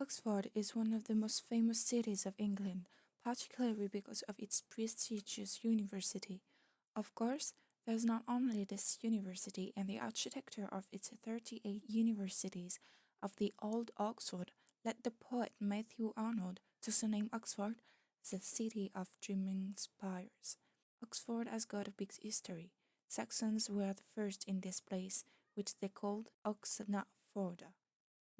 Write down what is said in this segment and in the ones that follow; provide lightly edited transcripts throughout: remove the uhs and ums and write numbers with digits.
Oxford is one of the most famous cities of England, particularly because of its prestigious university. Of course, there's not only this university and the architecture of its 38 universities of the old Oxford led the poet Matthew Arnold to surname Oxford the city of dreaming spires. Oxford has got a big history. Saxons were the first in this place, which they called Oxnaforda.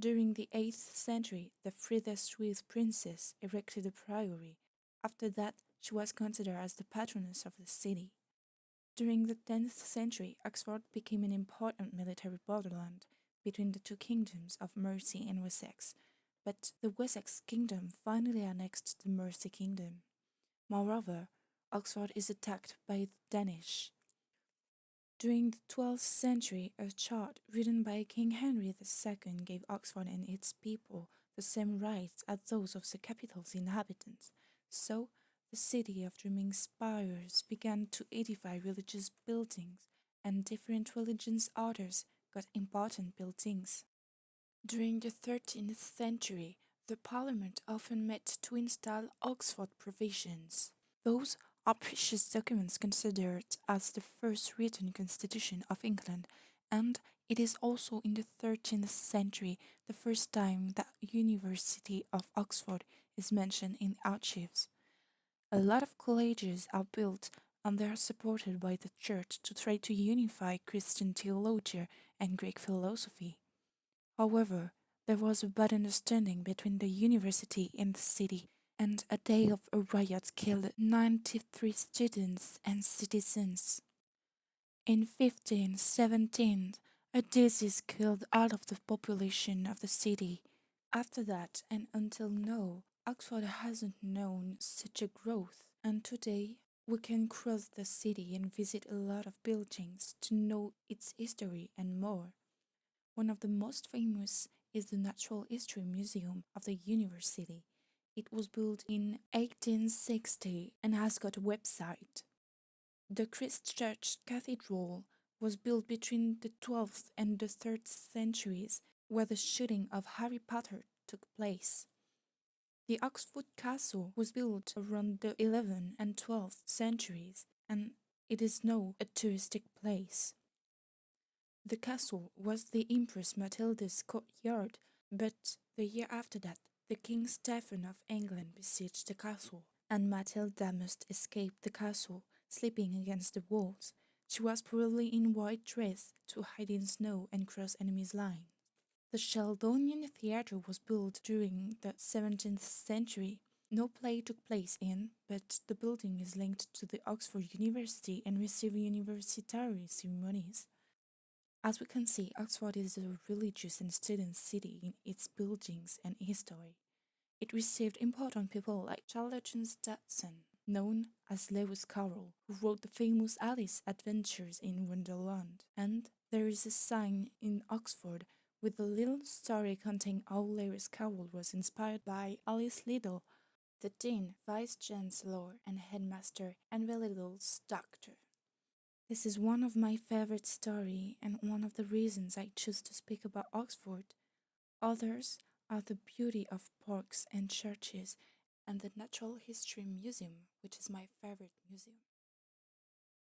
During the 8th century, the Frida Swiss princess erected a priory. After that, she was considered as the patroness of the city. During the 10th century, Oxford became an important military borderland between the two kingdoms of Mercia and Wessex, but the Wessex kingdom finally annexed the Mercia kingdom. Moreover, Oxford is attacked by the Danish. During the 12th century, a chart written by King Henry II gave Oxford and its people the same rights as those of the capital's inhabitants. So, the city of dreaming spires began to edify religious buildings, and different religious orders got important buildings. During the 13th century, the Parliament often met to install Oxford provisions. Those are precious documents considered as the first written constitution of England, and it is also in the 13th century the first time that University of Oxford is mentioned in archives. A lot of colleges are built and they are supported by the church to try to unify Christian theology and Greek philosophy. However, there was a bad understanding between the university and the city, and a day of a riot killed 93 students and citizens. In 1517, a disease killed all of the population of the city. After that, and until now, Oxford hasn't known such a growth, and today we can cross the city and visit a lot of buildings to know its history and more. One of the most famous is the Natural History Museum of the university. It was built in 1860 and has got a website. The Christ Church Cathedral was built between the 12th and the 3rd centuries, where the shooting of Harry Potter took place. The Oxford Castle was built around the 11th and 12th centuries, and it is now a touristic place. The castle was the Empress Matilda's courtyard, but the year after that, the King Stephen of England besieged the castle, and Matilda must escape the castle, sleeping against the walls. She was probably in white dress to hide in snow and cross enemies' lines. The Sheldonian Theatre was built during the 17th century. No play took place in, but the building is linked to the Oxford University and received universitary ceremonies. As we can see, Oxford is a religious and student city in its buildings and history. It received important people like Charlotte Stadson, known as Lewis Carroll, who wrote the famous Alice Adventures in Wonderland. And there is a sign in Oxford with a little story containing how Lewis Carroll was inspired by Alice Liddell, the Dean, Vice Chancellor, and Headmaster, and Liddell's doctor. This is one of my favorite stories and one of the reasons I choose to speak about Oxford. Others are the beauty of parks and churches and the Natural History Museum, which is my favorite museum.